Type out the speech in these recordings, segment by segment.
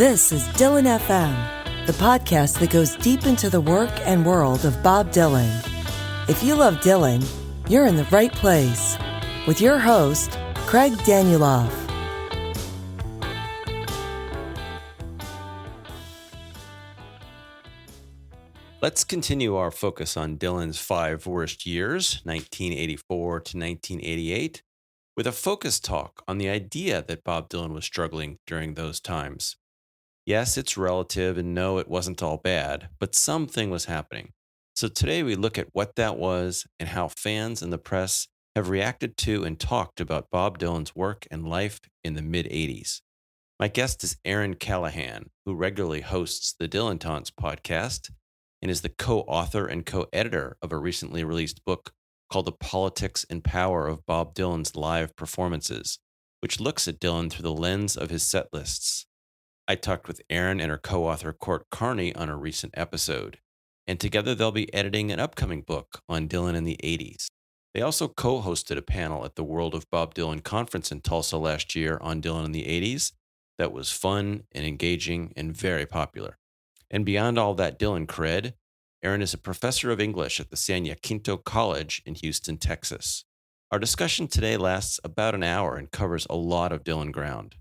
This is Dylanfm, the podcast that goes deep into the work and world of Bob Dylan. If you love Dylan, you're in the right place. With your host, Craig Danieloff. Let's continue our focus on Dylan's 5 worst years, 1984 to 1988, with a focus talk on the idea that Bob Dylan was struggling during those times. Yes, it's relative, and no, it wasn't all bad, but something was happening. So today we look at what that was and how fans and the press have reacted to and talked about Bob Dylan's work and life in the mid-'80s. My guest is Erin Callahan, who regularly hosts the Dylantantes podcast and is the co-author and co-editor of a recently released book called The Politics and Power of Bob Dylan's Live Performances, which looks at Dylan through the lens of his set lists. I talked with Erin and her co-author Court Carney on a recent episode, and together they'll be editing an upcoming book on Dylan in the 80s. They also co-hosted a panel at the World of Bob Dylan conference in Tulsa last year on Dylan in the 80s that was fun and engaging and very popular. And beyond all that Dylan cred, Erin is a professor of English at the San Jacinto College in Houston, Texas. Our discussion today lasts about an hour and covers a lot of Dylan ground.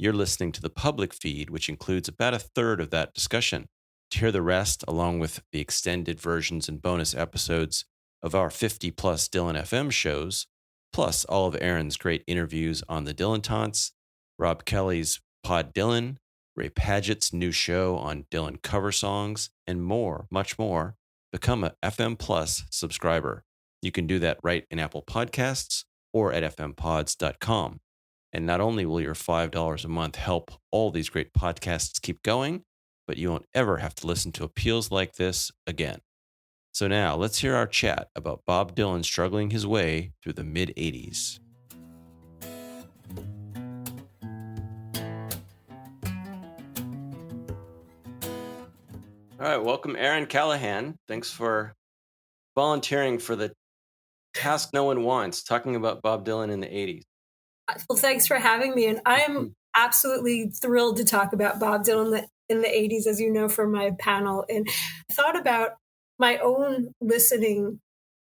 You're listening to the public feed, which includes about a third of that discussion. To hear the rest, along with the extended versions and bonus episodes of our 50-plus Dylan FM shows, plus all of Erin's great interviews on the Dylantantes, Rob Kelly's Pod Dylan, Ray Padgett's new show on Dylan cover songs, and more, much more, become a FM Plus subscriber. You can do that right in Apple Podcasts or at fmpods.com. And not only will your $5 a month help all these great podcasts keep going, but you won't ever have to listen to appeals like this again. So now let's hear our chat about Bob Dylan struggling his way through the mid-'80s. All right, welcome, Erin Callahan. Thanks for volunteering for the task no one wants, talking about Bob Dylan in the 80s. Well, thanks for having me. And I am absolutely thrilled to talk about Bob Dylan in the 80s, as you know, from my panel. And I thought about my own listening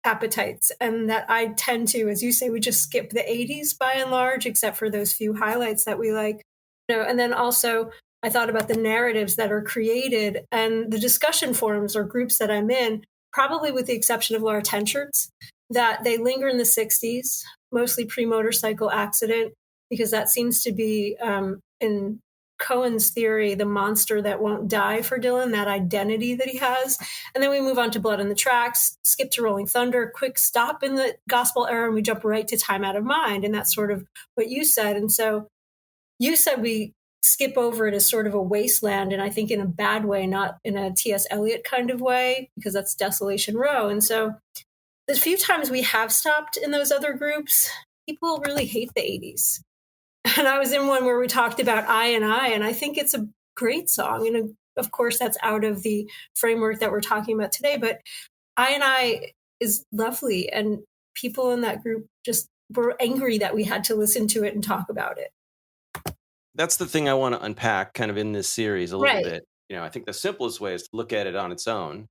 appetites and that I tend to, as you say, we just skip the 80s by and large, except for those few highlights that we like. And then also I thought about the narratives that are created and the discussion forums or groups that I'm in, probably with the exception of Laura Tenchard's, that they linger in the 60s, mostly pre-motorcycle accident, because that seems to be, in Cohen's theory, the monster that won't die for Dylan, that identity that he has. And then we move on to Blood on the Tracks, skip to Rolling Thunder, quick stop in the gospel era, and we jump right to Time Out of Mind. And that's sort of what you said. And so you said we skip over it as sort of a wasteland, and I think in a bad way, not in a T.S. Eliot kind of way, because that's Desolation Row. And so the few times we have stopped in those other groups, people really hate the 80s. And I was in one where we talked about and I think it's a great song. And of course, that's out of the framework that we're talking about today. But I is lovely. And people in that group just were angry that we had to listen to it and talk about it. That's the thing I want to unpack kind of in this series a little bit. I think the simplest way is to look at it on its own,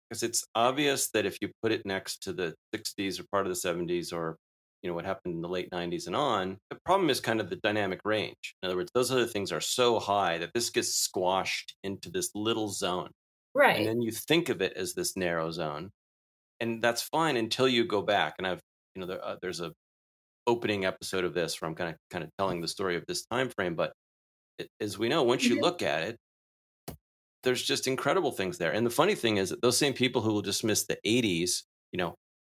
because it's obvious that if you put it next to the 60s or part of the 70s or, what happened in the late 90s and on, the problem is kind of the dynamic range. In other words, those other things are so high that this gets squashed into this little zone. Right. And then you think of it as this narrow zone. And that's fine until you go back. And there's a opening episode of this where I'm kind of telling the story of this time frame. But as we know, once you look at it, there's just incredible things there. And the funny thing is that those same people who will dismiss the 80s,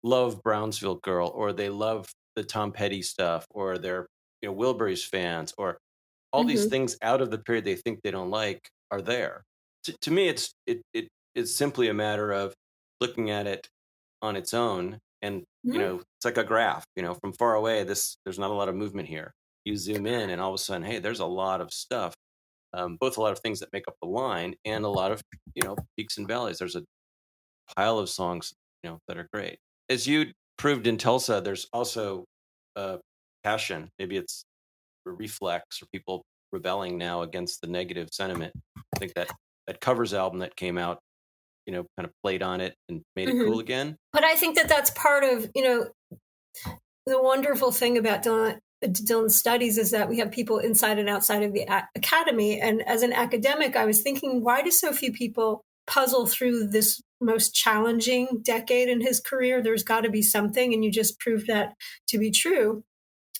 love Brownsville Girl, or they love the Tom Petty stuff, or they're, Wilburys fans, or all these things out of the period they think they don't like are there. To me, it's simply a matter of looking at it on its own. And, it's like a graph, from far away, there's not a lot of movement here. You zoom in and all of a sudden, hey, there's a lot of stuff. Both a lot of things that make up the line and a lot of, peaks and valleys. There's a pile of songs, that are great. As you proved in Tulsa, there's also passion. Maybe it's a reflex, or people rebelling now against the negative sentiment. I think that Covers album that came out, kind of played on it and made it cool again. But I think that that's part of, the wonderful thing about Dylan's studies is that we have people inside and outside of the academy. And as an academic, I was thinking, why do so few people puzzle through this most challenging decade in his career? There's got to be something. And you just proved that to be true.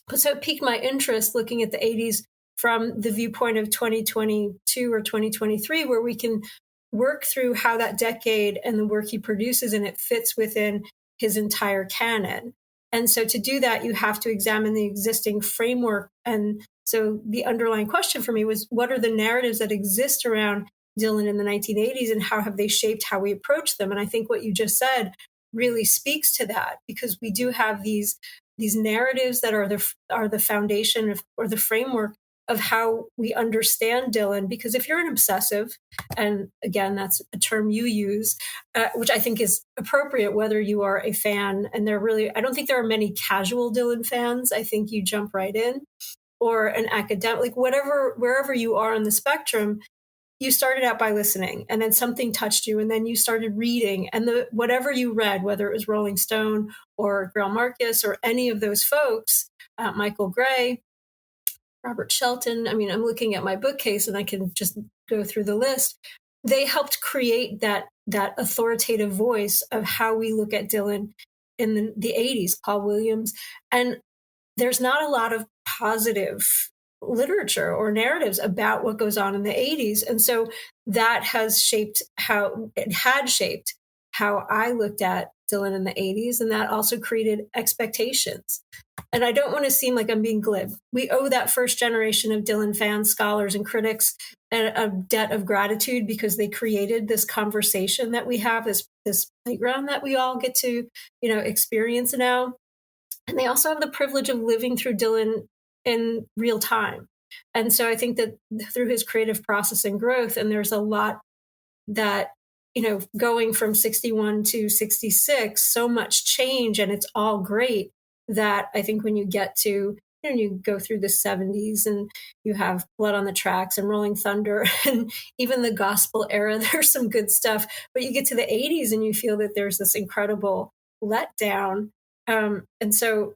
But so it piqued my interest looking at the 80s from the viewpoint of 2022 or 2023, where we can work through how that decade and the work he produces and it fits within his entire canon. And so to do that, you have to examine the existing framework. And so the underlying question for me was, what are the narratives that exist around Dylan in the 1980s and how have they shaped how we approach them? And I think what you just said really speaks to that, because we do have these narratives that are the foundation or the framework of how we understand Dylan. Because if you're an obsessive, and again, that's a term you use, which I think is appropriate, whether you are a fan, and I don't think there are many casual Dylan fans. I think you jump right in, or an academic, wherever you are on the spectrum, you started out by listening, and then something touched you, and then you started reading, and whatever you read, whether it was Rolling Stone or Grail Marcus or any of those folks, Michael Gray, Robert Shelton. I mean, I'm looking at my bookcase and I can just go through the list. They helped create that authoritative voice of how we look at Dylan in the 80s, Paul Williams. And there's not a lot of positive literature or narratives about what goes on in the 80s. And so that has shaped how I looked at Dylan in the 80s. And that also created expectations. And I don't want to seem like I'm being glib. We owe that first generation of Dylan fans, scholars, and critics a debt of gratitude, because they created this conversation that we have, this playground that we all get to, experience now. And they also have the privilege of living through Dylan in real time. And so I think that through his creative process and growth, and there's a lot that, going from 61 to 66, so much change, and it's all great, that I think when you get to, you go through the 70s and you have Blood on the Tracks and Rolling Thunder and even the gospel era, there's some good stuff. But you get to the 80s and you feel that there's this incredible letdown. And so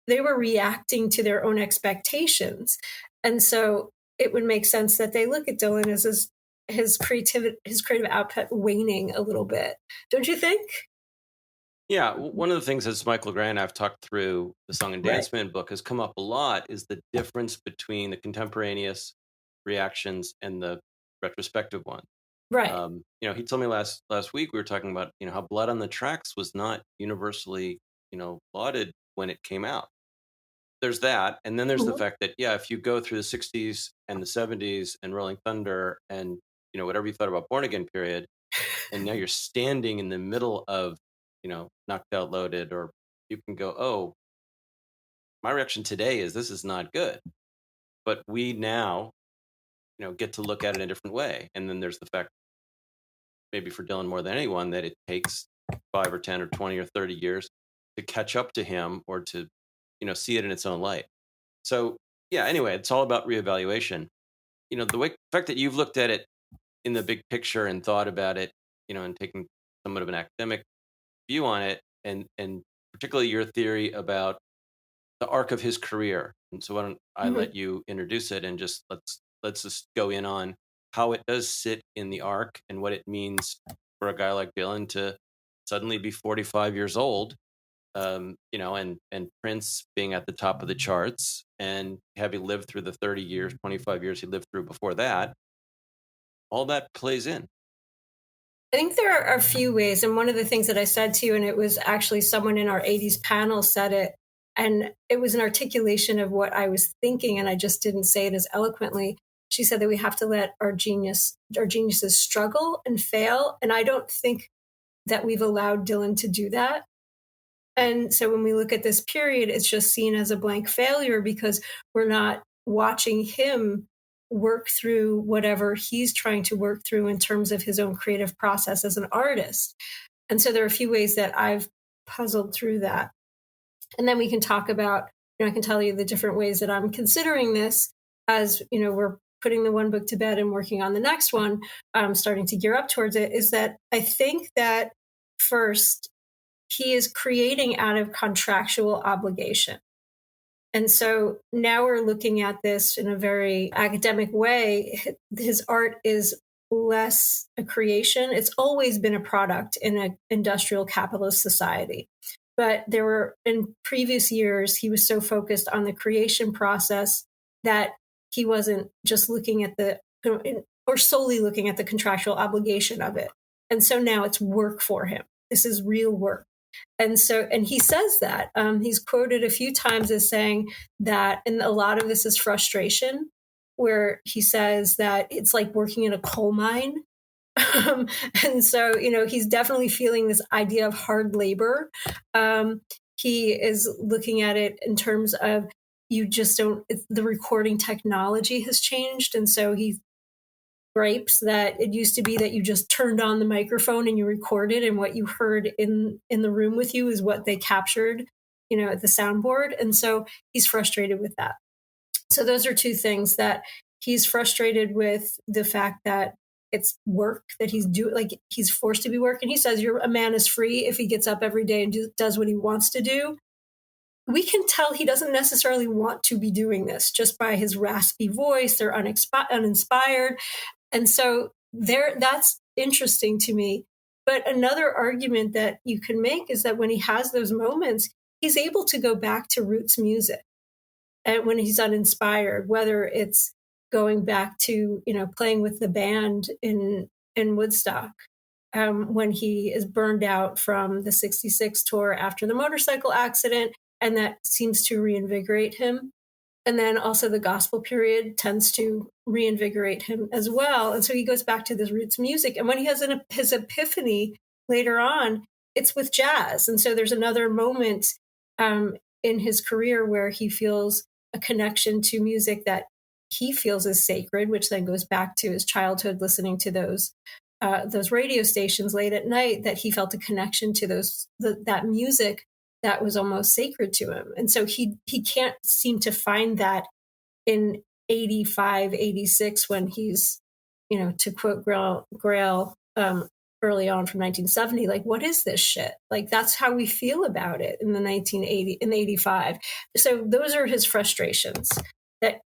they were reacting to their own expectations. And so it would make sense that they look at Dylan as his creative output waning a little bit. Don't you think? Yeah, one of the things as Michael Gray and I've talked through the Song and Dance Man book has come up a lot is the difference between the contemporaneous reactions and the retrospective one. Right. He told me last week, we were talking about, how Blood on the Tracks was not universally, lauded when it came out. There's that. And then there's the fact that, if you go through the 60s and the 70s and Rolling Thunder and, whatever you thought about Born Again period, and now you're standing in the middle of, Knocked Out Loaded, or you can go, oh, my reaction today is this is not good. But we now, get to look at it in a different way. And then there's the fact, maybe for Dylan more than anyone, that it takes 5 or 10 or 20 or 30 years to catch up to him or to, see it in its own light. So, anyway, it's all about reevaluation. The fact that you've looked at it in the big picture and thought about it, and taken somewhat of an academic view on it, and particularly your theory about the arc of his career. And so why don't I let you introduce it, and just let's just go in on how it does sit in the arc and what it means for a guy like Dylan to suddenly be 45 years old, and Prince being at the top of the charts, and having lived through the 30 years, 25 years he lived through before that. All that plays in. I think there are a few ways. And one of the things that I said to you, and it was actually someone in our 80s panel said it, and it was an articulation of what I was thinking, and I just didn't say it as eloquently. She said that we have to let our geniuses struggle and fail. And I don't think that we've allowed Dylan to do that. And so when we look at this period, it's just seen as a blank failure because we're not watching him work through whatever he's trying to work through in terms of his own creative process as an artist. And so there are a few ways that I've puzzled through that. And then we can talk about, I can tell you the different ways that I'm considering this. as we're putting the one book to bed and working on the next one, starting to gear up towards it, is that I think that first he is creating out of contractual obligation. And so now we're looking at this in a very academic way. His art is less a creation. It's always been a product in an industrial capitalist society. But there were, in previous years, he was so focused on the creation process that he wasn't just looking at or solely looking at the contractual obligation of it. And so now it's work for him. This is real work. And he says that he's quoted a few times as saying that, and a lot of this is frustration, where he says that it's like working in a coal mine. And so, he's definitely feeling this idea of hard labor. He is looking at it in terms of the recording technology has changed. And so he gripes that it used to be that you just turned on the microphone and you recorded, and what you heard in the room with you is what they captured, at the soundboard. And so he's frustrated with that. So those are two things that he's frustrated with: the fact that it's work that he's doing, like he's forced to be working. He says a man is free if he gets up every day and does what he wants to do. We can tell he doesn't necessarily want to be doing this just by his raspy voice. They're uninspired. And so that's interesting to me. But another argument that you can make is that when he has those moments, he's able to go back to roots music. And when he's uninspired, whether it's going back to, playing with the band in Woodstock, when he is burned out from the 66 tour after the motorcycle accident, and that seems to reinvigorate him. And then also the gospel period tends to reinvigorate him as well. And so he goes back to this roots music. And when he has his epiphany later on, it's with jazz. And so there's another moment in his career where he feels a connection to music that he feels is sacred, which then goes back to his childhood listening to those radio stations late at night, that he felt a connection to that music that was almost sacred to him. And so he can't seem to find that in 85, 86, when he's, to quote Grail early on from 1970, like, what is this shit? Like, that's how we feel about it in 85. So those are his frustrations, that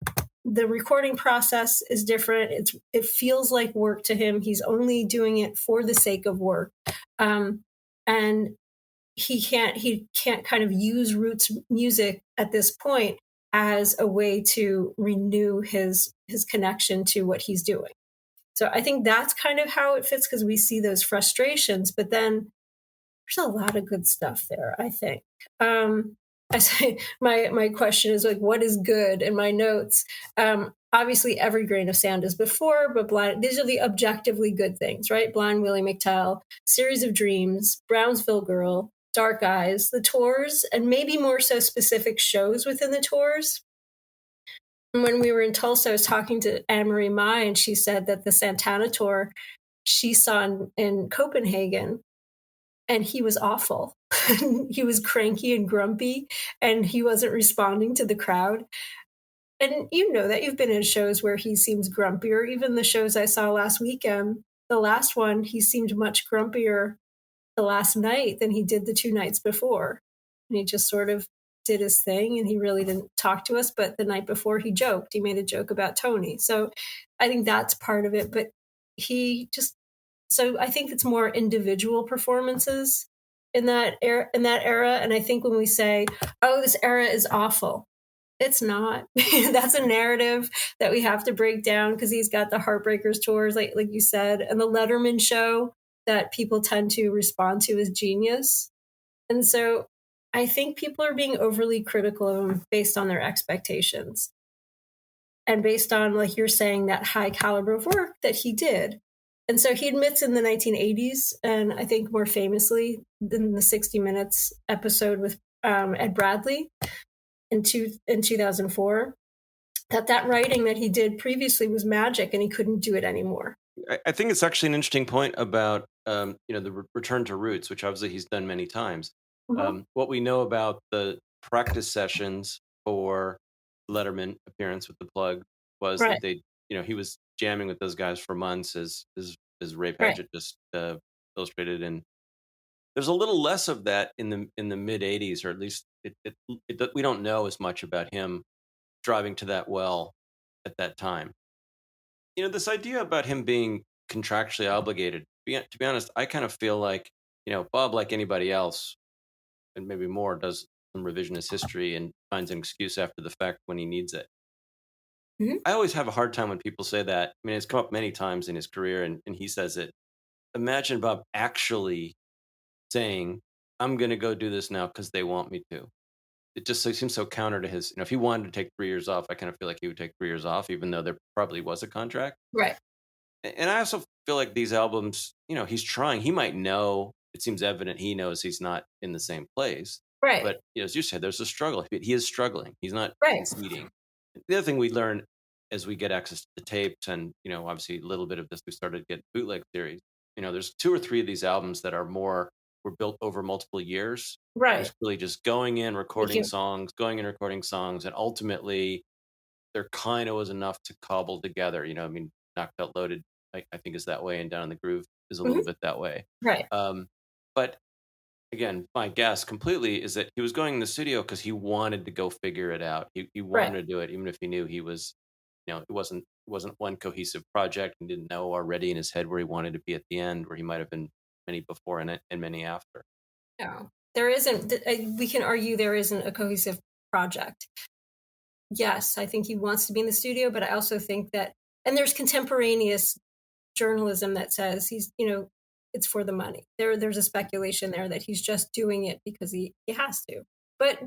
the recording process is different. It feels like work to him. He's only doing it for the sake of work. And he can't kind of use roots music at this point as a way to renew his connection to what he's doing. So I think that's kind of how it fits, because we see those frustrations, but then there's a lot of good stuff there, I think. I say my question is like, what is good in my notes? Obviously, every grain of sand is before, but these are the objectively good things, right? Blind Willie McTell, Series of Dreams, Brownsville Girl, Dark Eyes, the tours, and maybe more so specific shows within the tours. And when we were in Tulsa, I was talking to Anne-Marie Mai, and she said that the Santana tour she saw in Copenhagen, and he was awful. He was cranky and grumpy, and he wasn't responding to the crowd. And that you've been in shows where he seems grumpier. Even the shows I saw last weekend, the last one, he seemed much grumpier the last night than he did the 2 nights before. And he just sort of did his thing, and he really didn't talk to us. But the night before, he joked. He made a joke about Tony. So I think that's part of it. But so I think it's more individual performances in that era. And I think when we say, oh, this era is awful, it's not. That's a narrative that we have to break down, because he's got the Heartbreakers tours, like you said, and the Letterman show that people tend to respond to as genius. And so I think people are being overly critical of him based on their expectations, and based on, like you're saying, that high caliber of work that he did. And so he admits in the 1980s, and I think more famously in the 60 Minutes episode with Ed Bradley in 2004, that writing that he did previously was magic, and he couldn't do it anymore. I think it's actually an interesting point about the return to roots, which obviously he's done many times. Mm-hmm. What we know about the practice sessions for Letterman appearance with the Plug was Right. that they, he was jamming with those guys for months, as Ray Right. Padgett just illustrated, and there's a little less of that in the mid '80s, or at least we don't know as much about him driving to that well at that time. This idea about him being contractually obligated. To be honest, I kind of feel like Bob, like anybody else, and maybe more, does some revisionist history and finds an excuse after the fact when he needs it. Mm-hmm. I always have a hard time when people say that. I mean, it's come up many times in his career, and he says it. Imagine Bob actually saying, "I'm going to go do this now because they want me to." It just seems so counter to his. If he wanted to take 3 years off, I kind of feel like he would take 3 years off, even though there probably was a contract. Right. And I also feel like these albums, he's trying. He might know. It seems evident he knows he's not in the same place. Right. But as you said, there's a struggle. He is struggling. He's not Right. conceding. The other thing we learn as we get access to the tapes, and obviously a little bit of this, we started to get bootleg theories. There's 2 or 3 of these albums that were built over multiple years. Right. It's really just going in, recording songs, and ultimately there kind of was enough to cobble together. Knocked Out Loaded, I think, is that way, and Down in the Groove is a little bit that way. Right. But again, my guess completely is that he was going in the studio because he wanted to go figure it out. He wanted to do it, even if he knew he was, it wasn't one cohesive project, and didn't know already in his head where he wanted to be at the end, where he might have been many before and many after. No, there isn't. We can argue there isn't a cohesive project. Yes, I think he wants to be in the studio, but I also think that, and there's contemporaneous journalism that says he's, it's for the money. There's a speculation there that he's just doing it because he has to. But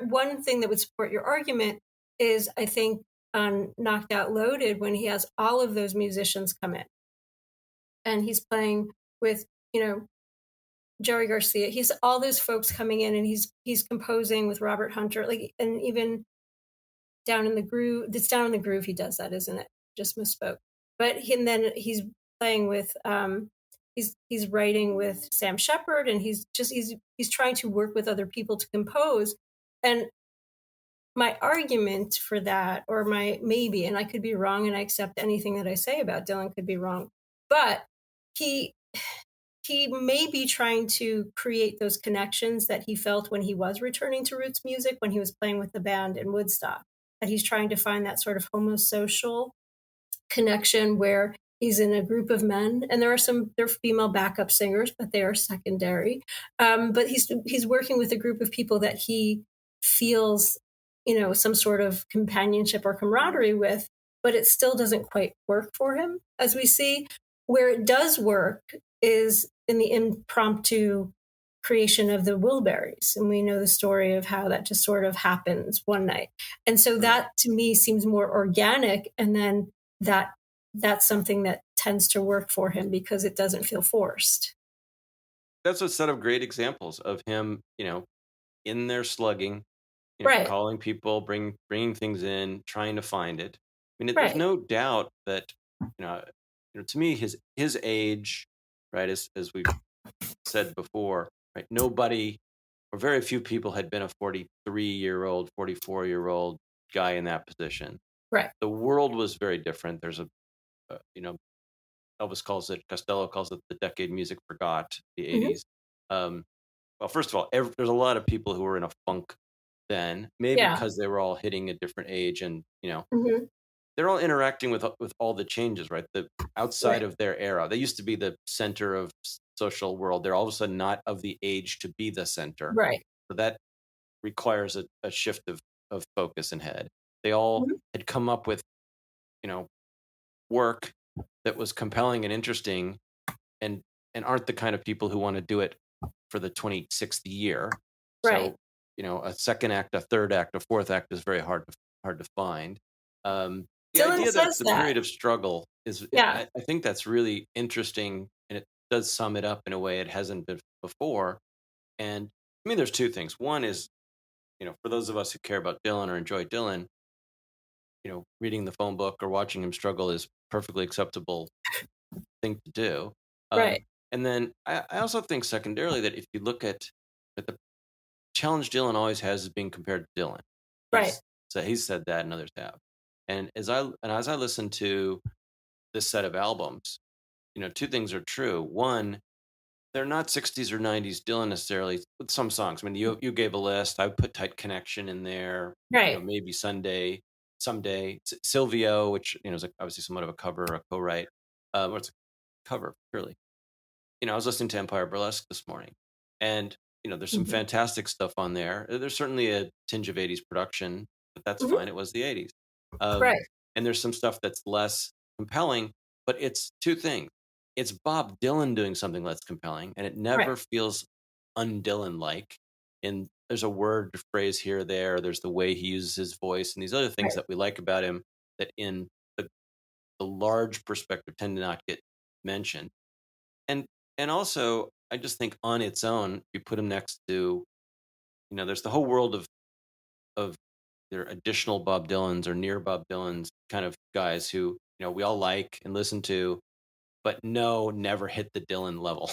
one thing that would support your argument is, I think, on Knocked Out Loaded, when he has all of those musicians come in and he's playing with, Jerry Garcia, he's all those folks coming in, and he's composing with Robert Hunter, and even Down in the Groove. It's Down in the Groove he does that, isn't it? Just misspoke. But then he's playing with he's writing with Sam Shepard, and he's trying to work with other people to compose. And my argument for that, or maybe, and I could be wrong, and I accept anything that I say about Dylan could be wrong, but he may be trying to create those connections that he felt when he was returning to roots music, when he was playing with the band in Woodstock, that he's trying to find that sort of homosocial connection where he's in a group of men, and there are female backup singers, but they are secondary. But he's working with a group of people that he feels, some sort of companionship or camaraderie with, but it still doesn't quite work for him, as we see. Where it does work is in the impromptu creation of the Wilburys. And we know the story of how that just sort of happens one night. And so that, to me, seems more organic. And then that's something that tends to work for him because it doesn't feel forced. That's a set of great examples of him, in there slugging, calling people, bringing things in, trying to find it. I mean, there's no doubt that, to me, his age, right, as we've said before, right, nobody or very few people had been a 43-year-old, 44-year-old guy in that position. Right. The world was very different. There's Elvis Costello calls it the decade music forgot, the 80s. Well, first of all, there's a lot of people who were in a funk then, maybe because they were all hitting a different age, and they're all interacting with all the changes, right? The outside of their era. They used to be the center of social world. They're all of a sudden not of the age to be the center. Right. So that requires a shift of focus and head. They all had come up with, work that was compelling and interesting, and aren't the kind of people who want to do it for the 26th year. Right. So, a second act, a third act, a fourth act is very hard to find. The Dylan idea that the period of struggle is, I think that's really interesting, and it does sum it up in a way it hasn't been before. And I mean, there's 2 things. One is, for those of us who care about Dylan or enjoy Dylan, reading the phone book or watching him struggle is perfectly acceptable thing to do. Right. And then I also think secondarily that if you look at the challenge Dylan always has is being compared to Dylan. Right. So he's said that, and others have. And as I listen to this set of albums, two things are true. One, they're not 60s or 90s Dylan necessarily, with some songs. I mean, you gave a list. I would put Tight Connection in there. Right. Maybe Someday. Silvio, which is obviously somewhat of a cover, a co-write. Or it's a cover, purely. I was listening to Empire Burlesque this morning, and there's some fantastic stuff on there. There's certainly a tinge of 80s production, but that's fine. It was the 80s. Right. And there's some stuff that's less compelling, but it's two things. It's Bob Dylan doing something less compelling, and it never feels un-Dylan-like. And there's a word, a phrase here or there. There's the way he uses his voice and these other things that we like about him that in the large perspective tend to not get mentioned. And also, I just think on its own, if you put him next to, there's the whole world of their additional Bob Dylans or near Bob Dylans kind of guys who, we all like and listen to, but never hit the Dylan level.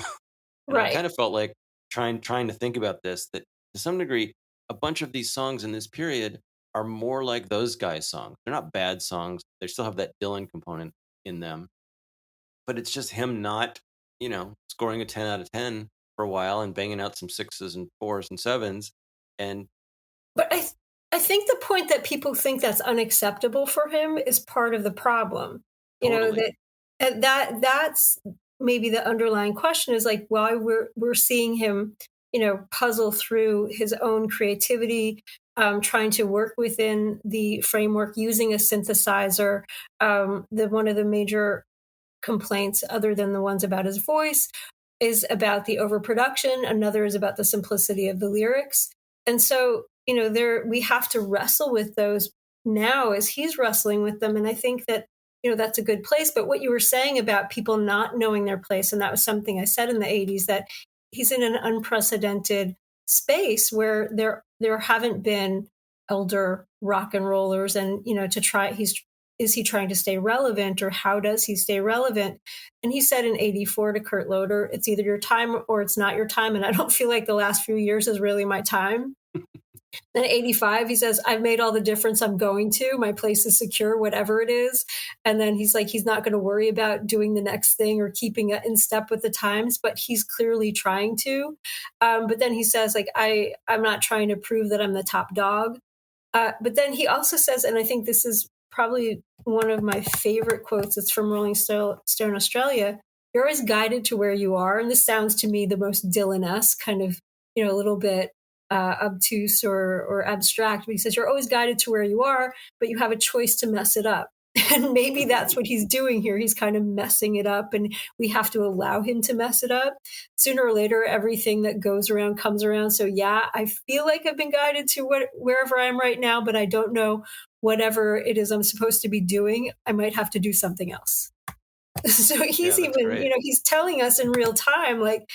And I kind of felt like trying to think about this, that to some degree, a bunch of these songs in this period are more like those guys' songs. They're not bad songs. They still have that Dylan component in them. But it's just him not, scoring a 10 out of 10 for a while and banging out some 6s and 4s and 7s. But I think the point that people think that's unacceptable for him is part of the problem. Totally. That's maybe the underlying question is like why we're seeing him, puzzle through his own creativity, trying to work within the framework using a synthesizer. One of the major complaints, other than the ones about his voice, is about the overproduction. Another is about the simplicity of the lyrics. And so, we have to wrestle with those now as he's wrestling with them. And I think that, that's a good place. But what you were saying about people not knowing their place, and that was something I said in the 80s, that he's in an unprecedented space where there haven't been elder rock and rollers. And, is he trying to stay relevant, or how does he stay relevant? And he said in 84 to Kurt Loder, it's either your time or it's not your time. And I don't feel like the last few years is really my time. Then 85, he says, I've made all the difference I'm going to. My place is secure, whatever it is. And then he's like, he's not going to worry about doing the next thing or keeping it in step with the times, but he's clearly trying to. But then he says, like, I'm not trying to prove that I'm the top dog. But then he also says, and I think this is probably one of my favorite quotes, it's from Rolling Stone Australia, you're always guided to where you are. And this sounds to me the most Dylan-esque, kind of, a little bit obtuse or abstract. But he says, you're always guided to where you are, but you have a choice to mess it up. And maybe that's what he's doing here. He's kind of messing it up, and we have to allow him to mess it up. Sooner or later, everything that goes around comes around. So yeah, I feel like I've been guided to wherever I am right now, but I don't know whatever it is I'm supposed to be doing. I might have to do something else. So he's he's telling us in real time, like,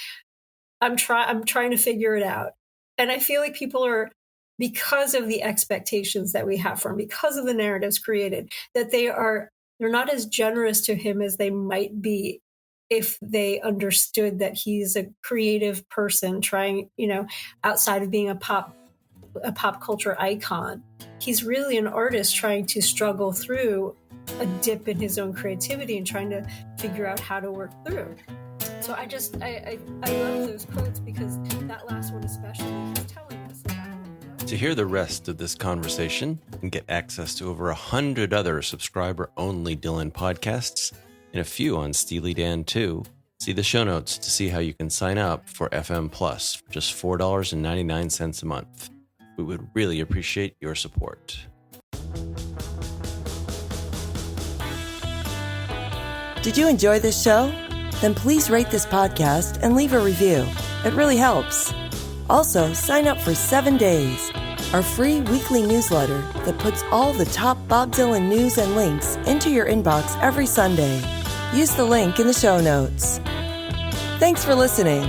I'm trying to figure it out. And I feel like people are, because of the expectations that we have from, because of the narratives created, that they're not as generous to him as they might be if they understood that he's a creative person trying, outside of being a pop culture icon. He's really an artist trying to struggle through a dip in his own creativity and trying to figure out how to work through. So I love those quotes, because that last one especially, he's telling us about. To hear the rest of this conversation and get access to over 100 other subscriber-only Dylan podcasts and a few on Steely Dan too, see the show notes to see how you can sign up for FM Plus for just $4.99 a month. We would really appreciate your support. Did you enjoy this show? Then please rate this podcast and leave a review. It really helps. Also, sign up for 7 Days, our free weekly newsletter that puts all the top Bob Dylan news and links into your inbox every Sunday. Use the link in the show notes. Thanks for listening.